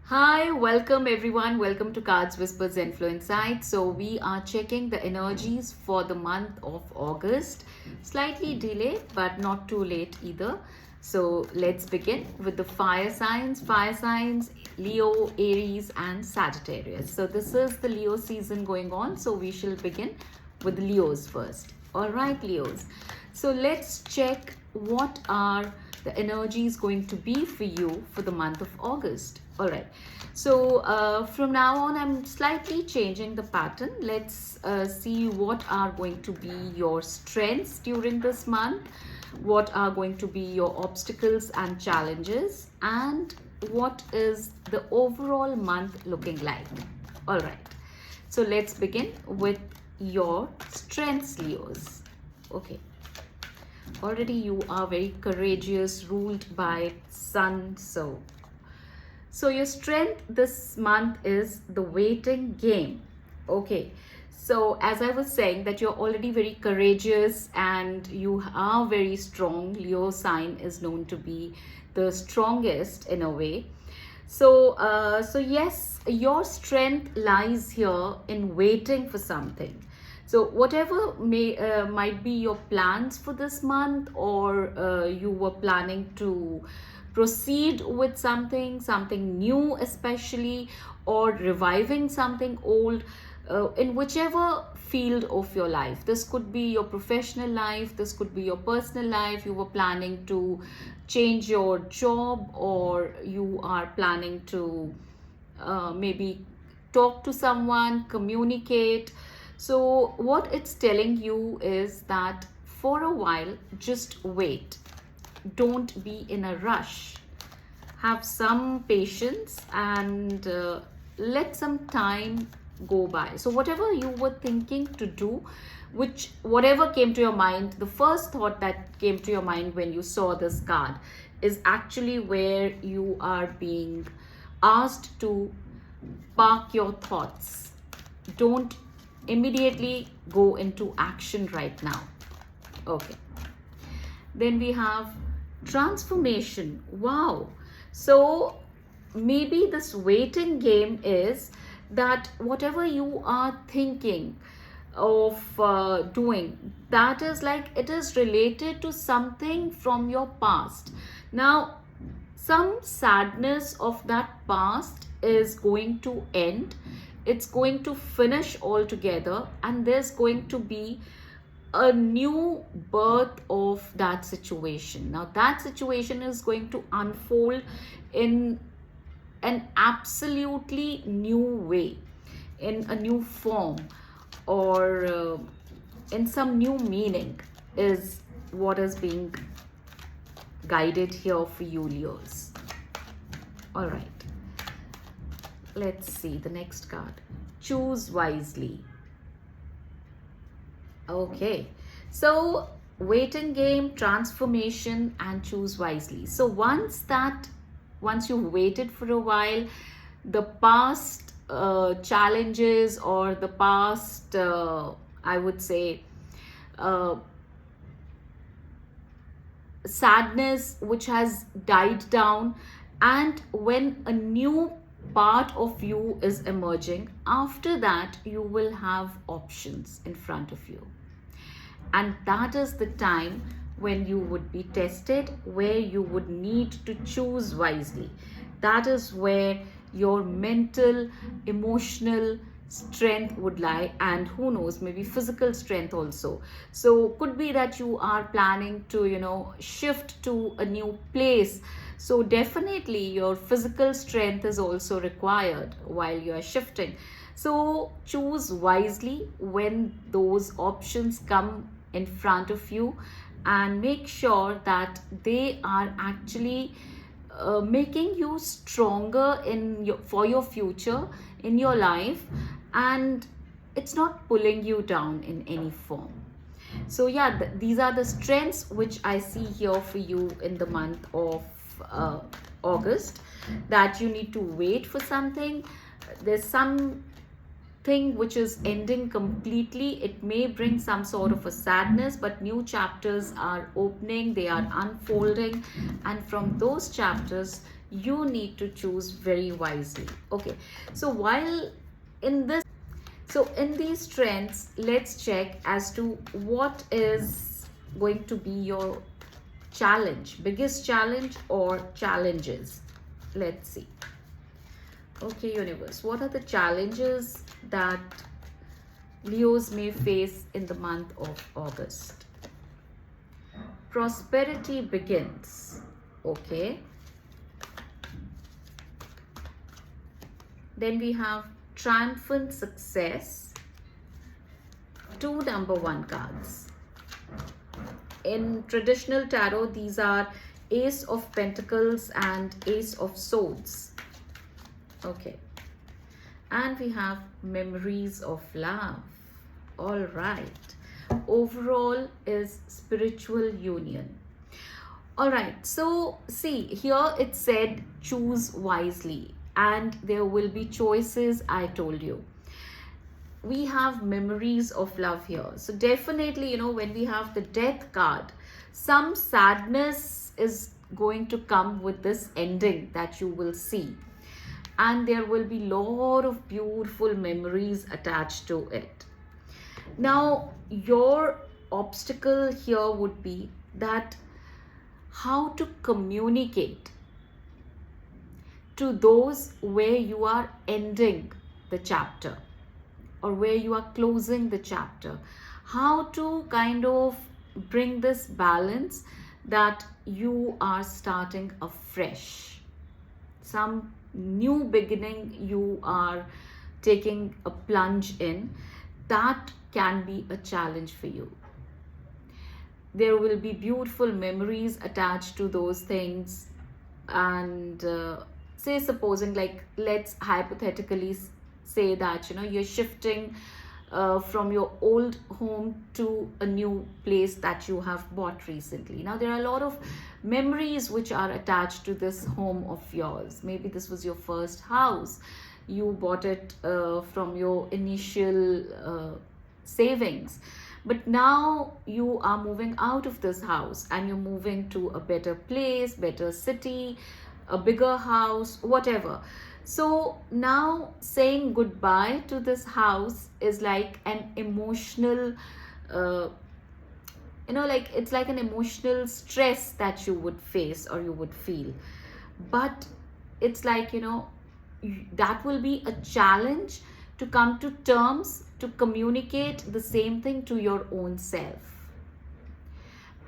Hi, welcome everyone. Welcome to Cards Whisper-Zenflow Insights. So we are checking the energies for the month of August. Slightly delayed, but not too late either. So let's begin with the fire signs. Fire signs, Leo, Aries and Sagittarius. So this is the Leo season going on. So we shall begin with Leos first. All right, Leos. So let's check what are the energies going to be for you for the month of August. All right. So from now on, I'm slightly changing the pattern. Let's see what are going to be your strengths during this month, what are going to be your obstacles and challenges, and what is the overall month looking like. All right. So let's begin with your strengths, Leos. Okay. Already you are very courageous, ruled by Sun. So your strength this month is the waiting game. Okay. So as I was saying that you're already very courageous and you are very strong. Leo sign is known to be the strongest in a way. So yes, your strength lies here in waiting for something. So whatever might be your plans for this month, or you were planning to proceed with something new especially, or reviving something old, in whichever field of your life. This could be your professional life, this could be your personal life. You were planning to change your job, or you are planning to maybe talk to someone, communicate. So what it's telling you is that for a while, just wait. Don't be in a rush. Have some patience and let some time go by. So whatever you were thinking to do, whatever came to your mind, the first thought that came to your mind when you saw this card is actually where you are being asked to park your thoughts. Don't immediately go into action right now. Okay. Then we have transformation. Wow. So maybe this waiting game is that whatever you are thinking of doing, that is like it is related to something from your past. Now, some sadness of that past is going to end. It's going to finish altogether, and there's going to be a new birth of that situation. Now that situation is going to unfold in an absolutely new way, in a new form, or in some new meaning, is what is being guided here for you, Leos. All right. Let's see the next card. Choose wisely. Okay. So waiting game, transformation, and choose wisely. So once you've waited for a while, the past challenges, or the past, I would say, sadness which has died down, and when a new part of you is emerging, after that you will have options in front of you, and that is the time when you would be tested, where you would need to choose wisely. That is where your mental, emotional strength would lie, and who knows, maybe physical strength also. So could be that you are planning to shift to a new place. So definitely your physical strength is also required while you are shifting. So choose wisely when those options come in front of you, and make sure that they are actually making you stronger for your future in your life, and it's not pulling you down in any form. So yeah, these are the strengths which I see here for you in the month of August, that you need to wait for something. There's something which is ending completely. It may bring some sort of a sadness, but new chapters are opening, they are unfolding, and from those chapters you need to choose very wisely. Okay, so while in this, so in these trends, let's check as to what is going to be your challenge, biggest challenge or challenges. Let's see. Okay, universe, what are the challenges that Leos may face in the month of August? Prosperity begins. Okay. Then we have triumphant success. Two number one cards. In traditional tarot, these are Ace of Pentacles and Ace of Swords. Okay. And we have memories of love. All right. Overall is spiritual union. All right. So see, here it said choose wisely, and there will be choices, I told you. We have memories of love here. So definitely, you know, when we have the death card, some sadness is going to come with this ending that you will see. And there will be lot of beautiful memories attached to it. Now, your obstacle here would be that how to communicate to those where you are ending the chapter or where you are closing the chapter. How to kind of bring this balance that you are starting afresh. Some new beginning you are taking a plunge in, that can be a challenge for you. There will be beautiful memories attached to those things, and say supposing, like, let's hypothetically say that, you know, you're shifting from your old home to a new place that you have bought recently. Now there are a lot of memories which are attached to this home of yours. Maybe this was your first house, you bought it from your initial savings, but now you are moving out of this house and you're moving to a better place, better city, a bigger house, whatever. So now saying goodbye to this house is like an emotional, you know, like it's like an emotional stress that you would face or you would feel. But it's like, you know, that will be a challenge to come to terms, to communicate the same thing to your own self.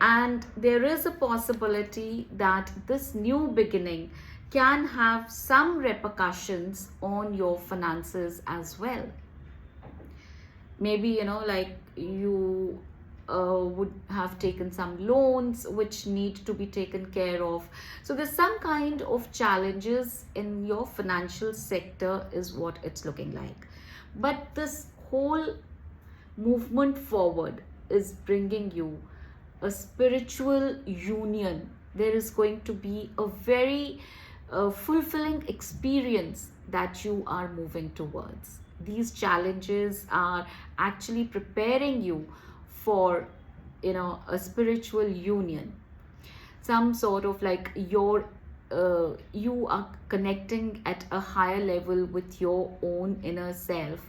And there is a possibility that this new beginning can have some repercussions on your finances as well. Maybe, you know, like you would have taken some loans which need to be taken care of. So there's some kind of challenges in your financial sector is what it's looking like. But this whole movement forward is bringing you a spiritual union. There is going to be a very fulfilling experience that you are moving towards. These challenges are actually preparing you for, you know, a spiritual union. Some sort of like your you are connecting at a higher level with your own inner self,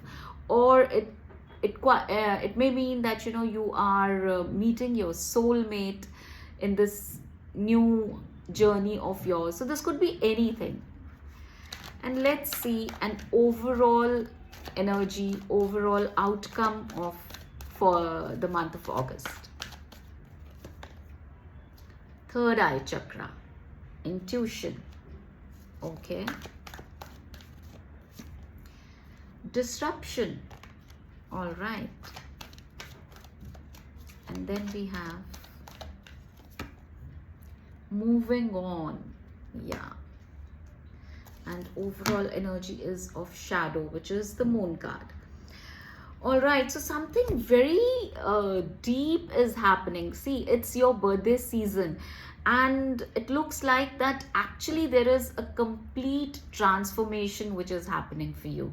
or it may mean that, you know, you are meeting your soulmate in this new journey of yours. So this could be anything. And let's see an overall energy, overall outcome of for the month of August. Third eye chakra, intuition. Okay. Disruption. All right. And then we have moving on. Yeah. And overall energy is of shadow, which is the moon card. All right, so something very deep is happening. See, it's your birthday season, and it looks like that actually there is a complete transformation which is happening for you.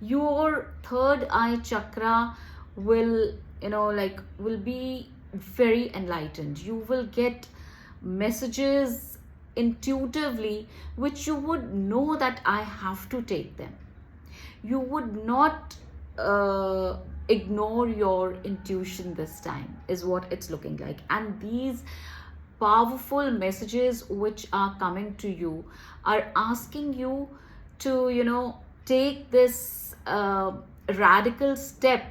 Your third eye chakra will, you know, like will be very enlightened. You will get messages intuitively, which you would know that I have to take them. You would not ignore your intuition this time, is what it's looking like. And these powerful messages which are coming to you are asking you to, take this radical step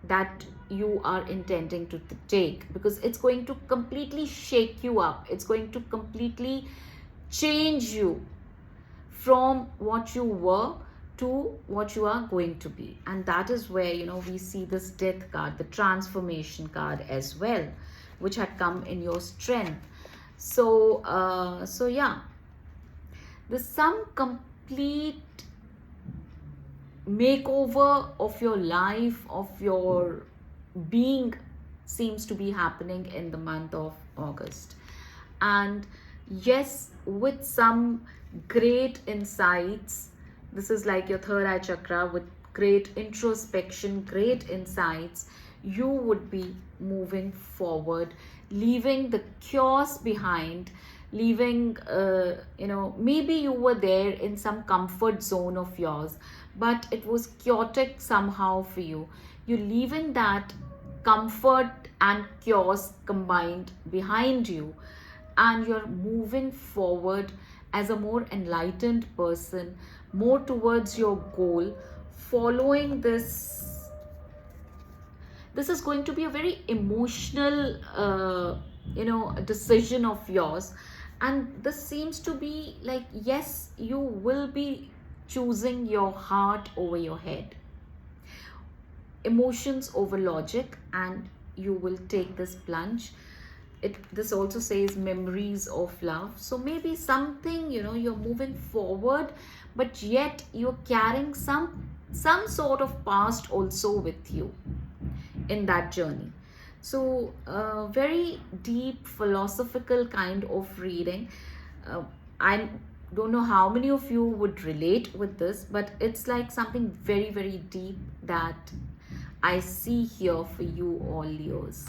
that you are intending to take, because it's going to completely shake you up. It's going to completely change you from what you were to what you are going to be. And that is where, we see this death card, the transformation card as well, which had come in your strength. So yeah, there's some complete makeover of your life, of your being, seems to be happening in the month of August. And yes, with some great insights. This is like your third eye chakra, with great introspection, great insights. You would be moving forward, leaving the chaos behind, leaving, maybe you were there in some comfort zone of yours, but it was chaotic somehow for you. You're leaving that comfort and chaos combined behind you, and you're moving forward as a more enlightened person, more towards your goal, following this. This is going to be a very emotional decision of yours, and this seems to be like, yes, you will be choosing your heart over your head, emotions over logic, and you will take this plunge. This also says memories of love. So maybe something, you're moving forward, but yet you're carrying some sort of past also with you in that journey. So very deep philosophical kind of reading. I don't know how many of you would relate with this, but it's like something very, very deep that I see here for you all, Leos,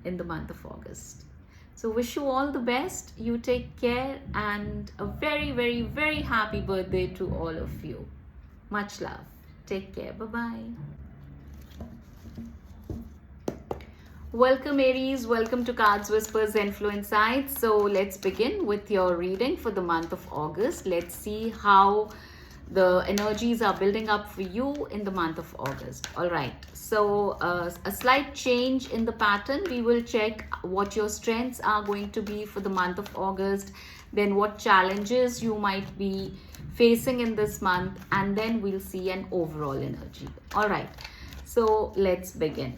in the month of August. So wish you all the best. You take care, and a very, very, very happy birthday to all of you. Much love. Take care. Bye-bye. Welcome, Aries. Welcome to Cards Whisper Zenflow Insights. So let's begin with your reading for the month of August. Let's see how the energies are building up for you in the month of August. All right. So a slight change in the pattern. We will check what your strengths are going to be for the month of August, then what challenges you might be facing in this month, and then we'll see an overall energy. All right. So let's begin.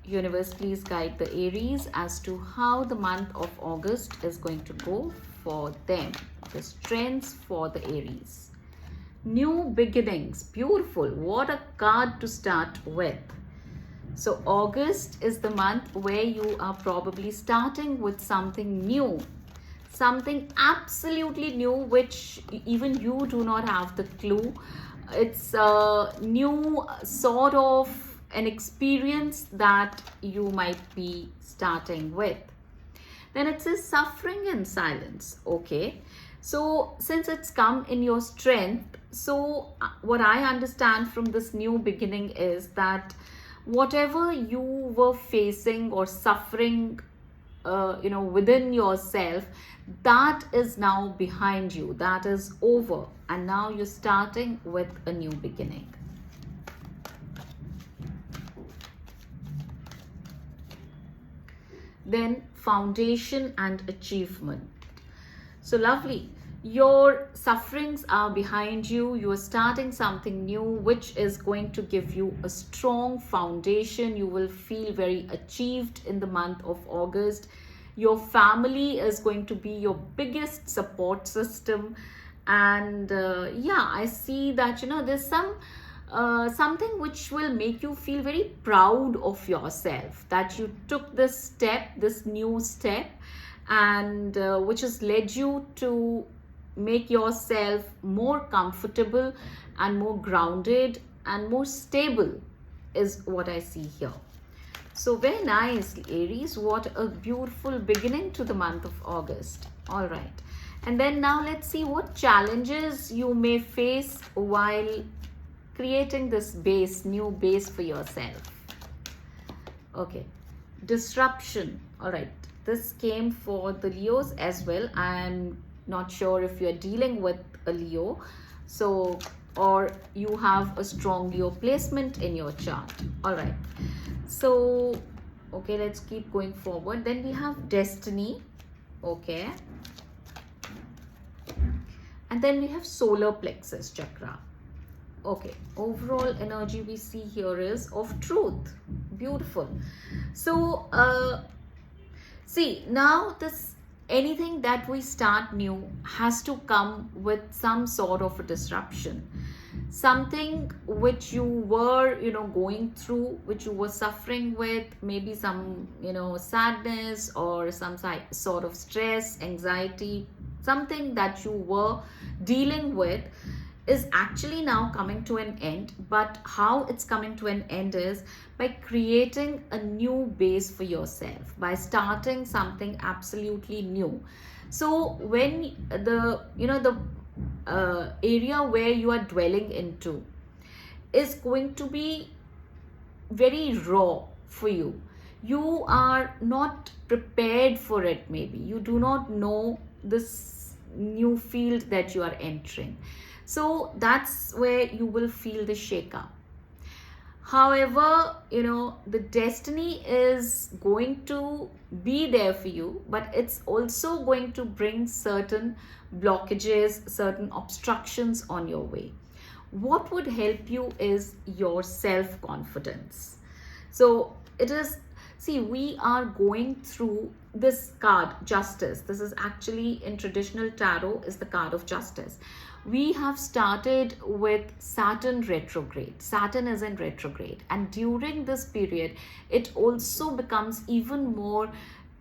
Universe, please guide the Aries as to how the month of August is going to go for them. The strengths for the Aries. New beginnings. Beautiful. What a card to start with. So August is the month where you are probably starting with something new. Something absolutely new, which even you do not have the clue. It's a new sort of an experience that you might be starting with. Then it says suffering in silence. Okay. So since it's come in your strength, so what I understand from this new beginning is that whatever you were facing or suffering, within yourself, that is now behind you. That is over. And now you're starting with a new beginning. Then foundation and achievement. So lovely. Your sufferings are behind you. You are starting something new, which is going to give you a strong foundation. You will feel very achieved in the month of August. Your family is going to be your biggest support system. And I see that, there's something which will make you feel very proud of yourself, that you took this step, this new step, and which has led you to make yourself more comfortable and more grounded and more stable, is what I see here. So very nice, Aries. What a beautiful beginning to the month of August. All right. And then now let's see what challenges you may face while creating this base, new base for yourself. Okay. Disruption. All right. This came for the Leos as well. I'm not sure if you're dealing with a Leo. So, or you have a strong Leo placement in your chart. All right. So, okay, let's keep going forward. Then we have destiny. Okay. And then we have solar plexus chakra. Okay, overall energy we see here is of truth. Beautiful. So, see, now this anything that we start new has to come with some sort of a disruption. Something which you were, going through, which you were suffering with, maybe some, sadness or some sort of stress, anxiety, something that you were dealing with is actually now coming to an end. But how it's coming to an end is by creating a new base for yourself, by starting something absolutely new. So when the area where you are dwelling into is going to be very raw for you, you are not prepared for it. Maybe you do not know this new field that you are entering. So that's where you will feel the shake-up. However, the destiny is going to be there for you, but it's also going to bring certain blockages, certain obstructions on your way. What would help you is your self-confidence. So it is, see, we are going through this card, Justice. This is actually in traditional tarot is the card of Justice. We have started with Saturn retrograde. Saturn is in retrograde, and during this period it also becomes even more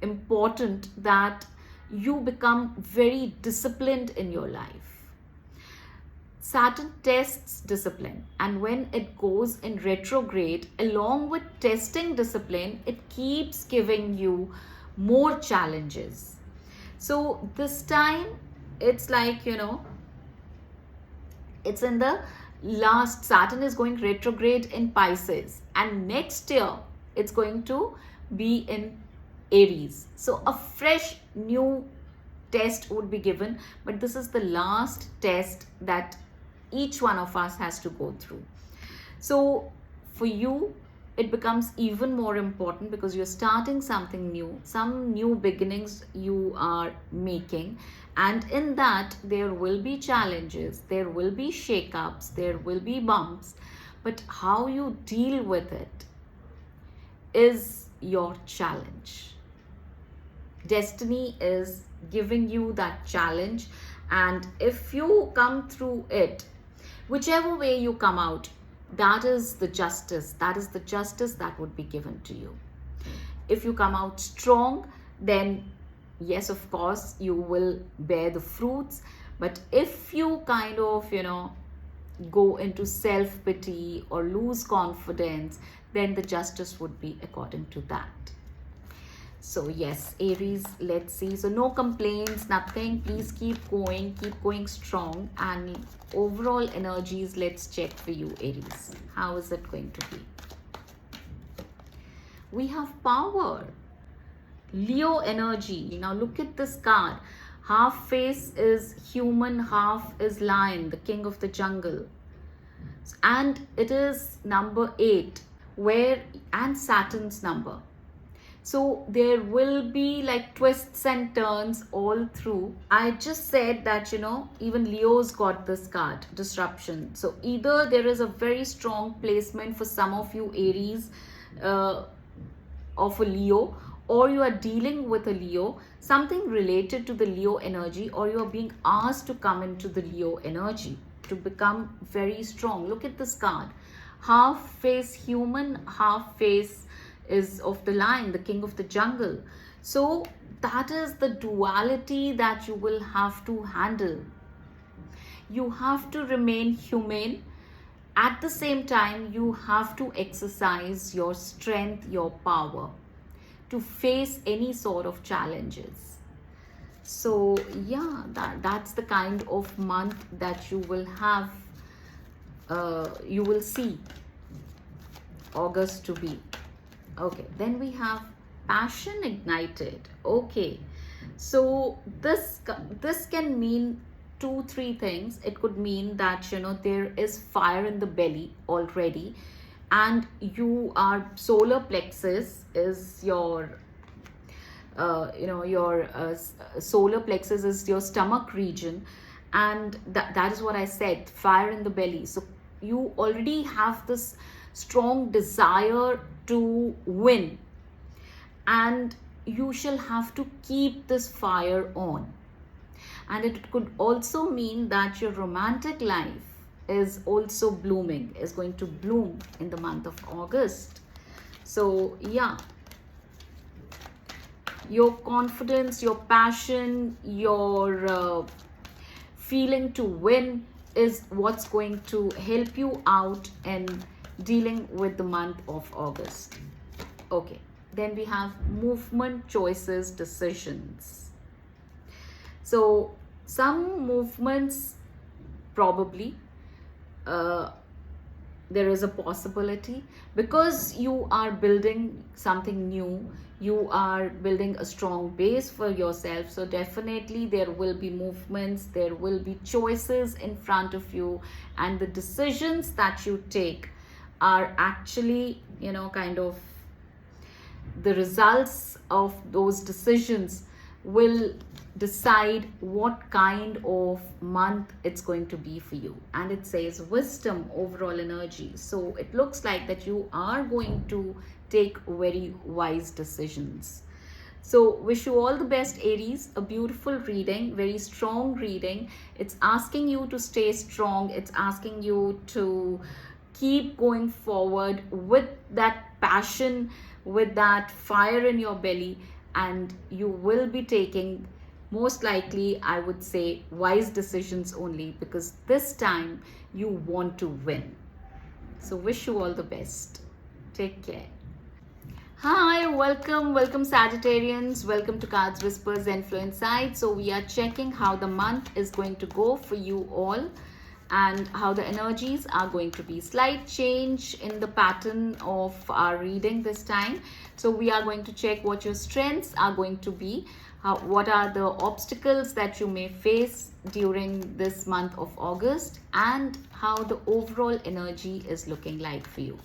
important that you become very disciplined in your life. Saturn tests discipline, and when it goes in retrograde, along with testing discipline, it keeps giving you more challenges. So this time it's like, it's in the last, Saturn is going retrograde in Pisces, and next year it's going to be in Aries. So a fresh new test would be given, but this is the last test that each one of us has to go through. So for you, it becomes even more important because you're starting something new, some new beginnings you are making. And in that, there will be challenges, there will be shake-ups, there will be bumps. But how you deal with it is your challenge. Destiny is giving you that challenge. And if you come through it, whichever way you come out, that is the justice. That is the justice that would be given to you. If you come out strong, then yes, of course, you will bear the fruits. But if you kind of, go into self-pity or lose confidence, then the justice would be according to that. So yes, Aries, let's see. So no complaints, nothing. Please keep going strong. And overall energies, let's check for you, Aries. How is it going to be? We have power. Leo energy. Now look at this card. Half face is human, half is lion, the king of the jungle. And it is number 8, and Saturn's number. So there will be like twists and turns all through. I just said that, even Leo's got this card, disruption. So either there is a very strong placement for some of you, Aries, of a Leo, or you are dealing with a Leo, something related to the Leo energy, or you are being asked to come into the Leo energy to become very strong. Look at this card. Half face human, half face is of the lion, the king of the jungle. So that is the duality that you will have to handle. You have to remain humane at the same time, you have to exercise your strength, your power to face any sort of challenges. So yeah, that's the kind of month that you will have, you will see August to be. Okay, then we have passion ignited. Okay, so this can mean two, three things. It could mean that there is fire in the belly already, and you are solar plexus is your your solar plexus is your stomach region, and that is what I said, fire in the belly. So you already have this strong desire to win, and you shall have to keep this fire on. And it could also mean that your romantic life is also blooming, is going to bloom in the month of August. So yeah, your confidence, your passion, your feeling to win is what's going to help you out in dealing with the month of August. Okay, then we have movement, choices, decisions. So some movements, probably there is a possibility, because you are building something new, you are building a strong base for yourself. So definitely there will be movements, there will be choices in front of you, and the decisions that you take are actually kind of the results of those decisions will decide what kind of month it's going to be for you. And it says wisdom, overall energy. So it looks like that you are going to take very wise decisions. So wish you all the best, Aries. A beautiful reading, very strong reading. It's asking you to stay strong. It's asking you to keep going forward with that passion, with that fire in your belly, and you will be taking, most likely, I would say, wise decisions only, because this time you want to win. So wish you all the best. Take care. Hi, welcome Sagittarians. Welcome to Cards Whisper-Zenflow Insights. So we are checking how the month is going to go for you all, and how the energies are going to be. Slight change in the pattern of our reading this time. So we are going to check what your strengths are going to be, what are the obstacles that you may face during this month of August, and how the overall energy is looking like for you.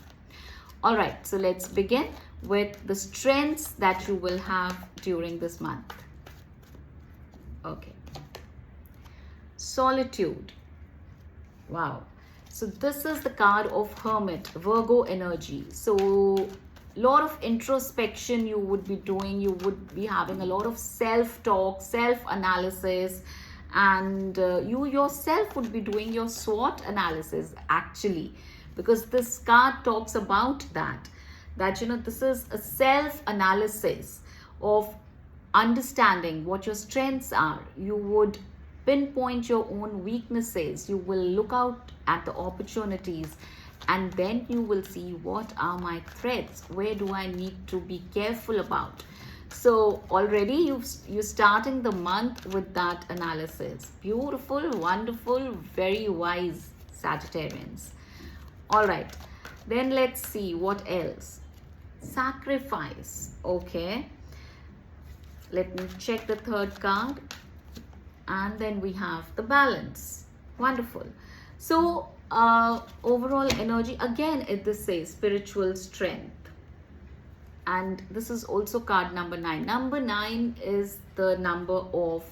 All right, so let's begin with the strengths that you will have during this month. Okay. Solitude. Wow. So this is the card of Hermit, Virgo energy. So lot of introspection you would be doing. You would be having a lot of self-talk, self-analysis, and you yourself would be doing your SWOT analysis actually, because this card talks about that this is a self-analysis of understanding what your strengths are. You would pinpoint your own weaknesses. You will look out at the opportunities, and then you will see what are my threats, where do I need to be careful about. So already you're starting the month with that analysis. Beautiful, wonderful, very wise Sagittarians. All right, then let's see what else. Sacrifice. Okay, let me check the third card. And then we have the balance. Wonderful. So overall energy, again this says spiritual strength, and this is also card number 9. Number 9 is the number of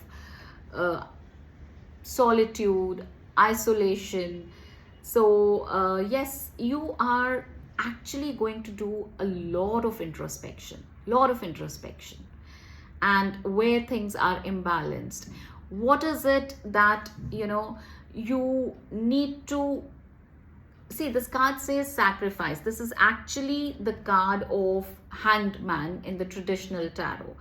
solitude, isolation. So yes, you are actually going to do a lot of introspection, and where things are imbalanced. What is it that you need to see? This card says sacrifice. This is actually the card of Hanged Man in the traditional tarot.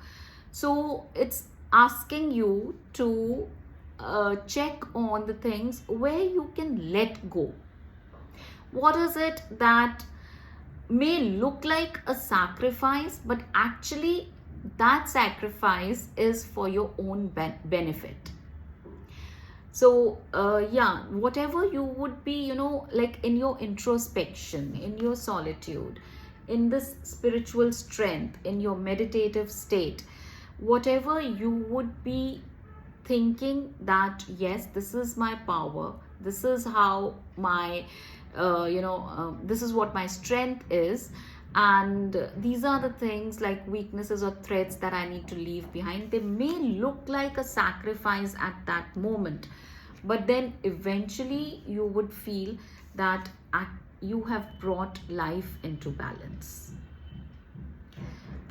So it's asking you to check on the things where you can let go, What is it that may look like a sacrifice, but actually that sacrifice is for your own benefit? So yeah, whatever you would be, like in your introspection, in your solitude, in this spiritual strength, in your meditative state, whatever you would be thinking that, yes, this is my power, this is how my this is what my strength is, and these are the things like weaknesses or threats that I need to leave behind. They may look like a sacrifice at that moment, but then eventually you would feel that you have brought life into balance,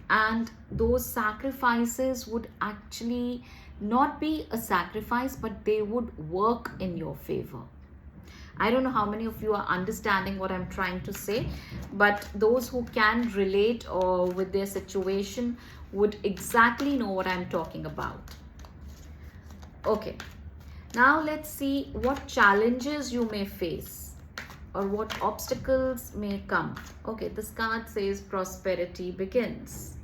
and those sacrifices would actually not be a sacrifice, but they would work in your favor. I don't know how many of you are understanding what I'm trying to say, but those who can relate or with their situation would exactly know what I'm talking about. Okay, now let's see what challenges you may face or what obstacles may come. Okay, this card says prosperity begins.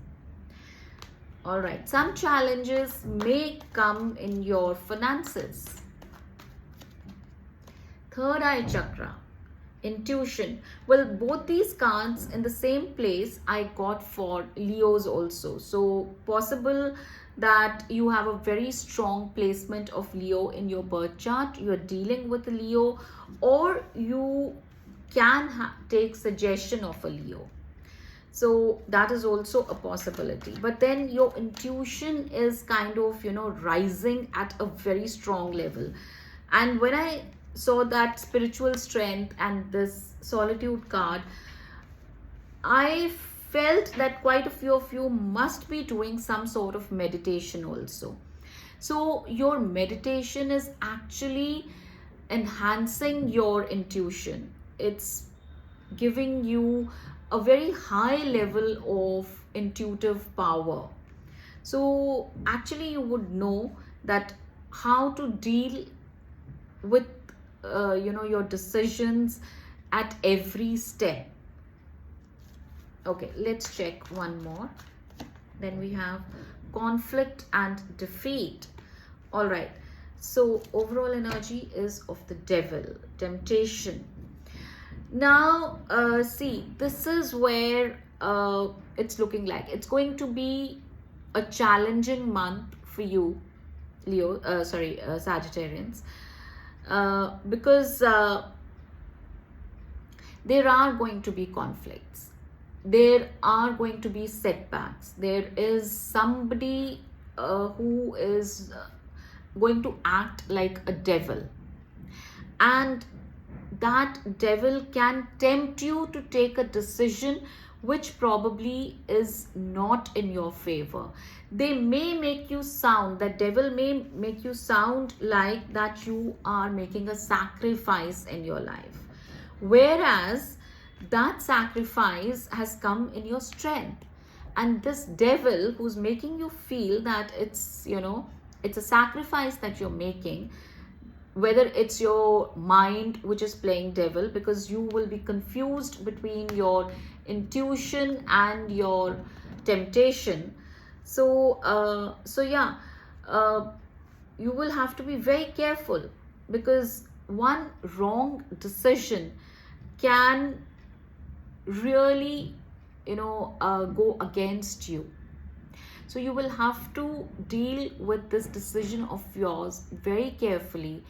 All right, some challenges may come in your finances. Third eye chakra, intuition. Well, both these cards in the same place I got for Leos also. So possible that you have a very strong placement of Leo in your birth chart. You are dealing with a Leo, or you can take suggestion of a Leo. So that is also a possibility. But then your intuition is kind of, rising at a very strong level. And when I saw that spiritual strength and this solitude card, I felt that quite a few of you must be doing some sort of meditation also. So your meditation is actually enhancing your intuition. It's giving you a very high level of intuitive power. So actually you would know that how to deal with your decisions at every step. Okay, let's check one more. Then we have conflict and defeat. All right, so overall energy is of the devil, temptation. Now see, this is where it's looking like it's going to be a challenging month for you, Sagittarians, because there are going to be conflicts, there are going to be setbacks, there is somebody who is going to act like a devil, and that devil can tempt you to take a decision which probably is not in your favor. They may make you sound, that devil may make you sound like that you are making a sacrifice in your life, whereas that sacrifice has come in your strength. And this devil who's making you feel that it's a sacrifice that you're making, whether it's your mind which is playing devil, because you will be confused between your intuition and your temptation. So yeah, you will have to be very careful, because one wrong decision can really go against you. So you will have to deal with this decision of yours very carefully.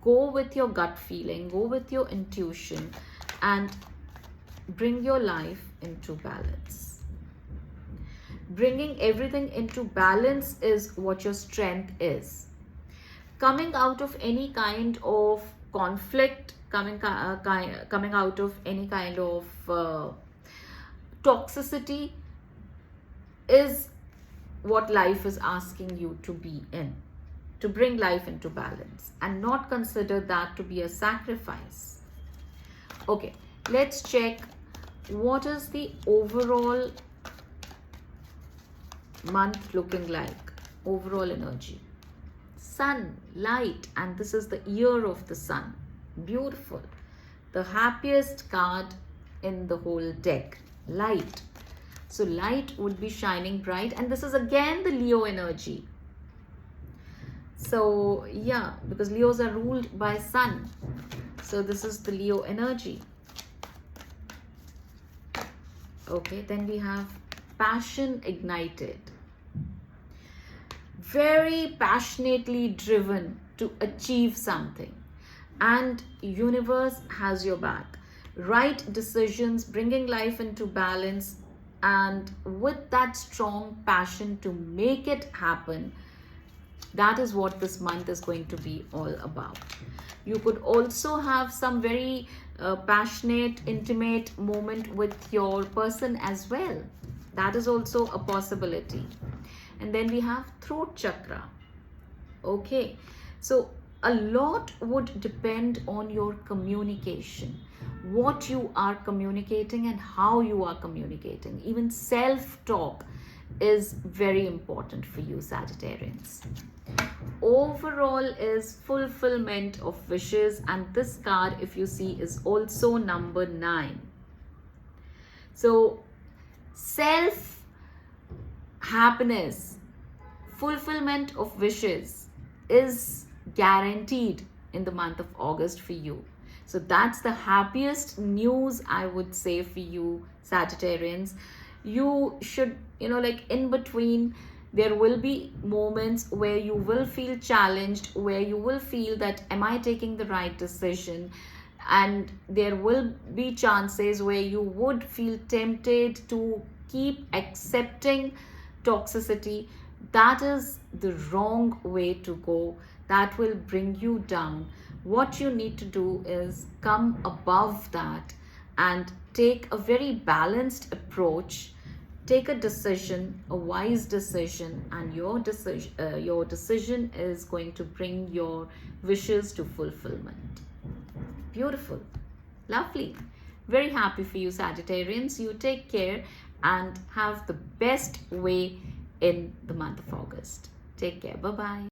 Go with your gut feeling, go with your intuition, and bring your life into balance. Bringing everything into balance is what your strength is. Coming out of any kind of conflict, coming out of any kind of toxicity is what life is asking you to be in, to bring life into balance and not consider that to be a sacrifice. Okay, let's check what is the overall month looking like, overall energy. Sun, light, and this is the year of the sun. Beautiful. the happiest card in the whole deck, light. So light would be shining bright, and this is again the Leo energy. So yeah, because Leos are ruled by sun. So this is the Leo energy. Okay, then we have passion ignited. Very passionately driven to achieve something, and universe has your back. Right decisions, bringing life into balance, and with that strong passion to make it happen. That is what this month is going to be all about. You could also have some very passionate, intimate moment with your person as well. That is also a possibility. And then we have throat chakra. Okay, so a lot would depend on your communication, what you are communicating and how you are communicating. Even self-talk is very important for you, Sagittarians. Overall is fulfillment of wishes, and this card, if you see, is also number 9. So self happiness, fulfillment of wishes is guaranteed in the month of August for you. So that's the happiest news I would say for you, Sagittarians. You should, like in between, there will be moments where you will feel challenged, where you will feel that, am I taking the right decision? And there will be chances where you would feel tempted to keep accepting toxicity. That is the wrong way to go. That will bring you down. What you need to do is come above that and take a very balanced approach. Take a decision, a wise decision, and your decision is going to bring your wishes to fulfillment. Beautiful. Lovely. Very happy for you, Sagittarians. You take care and have the best way in the month of August. Take care. Bye-bye.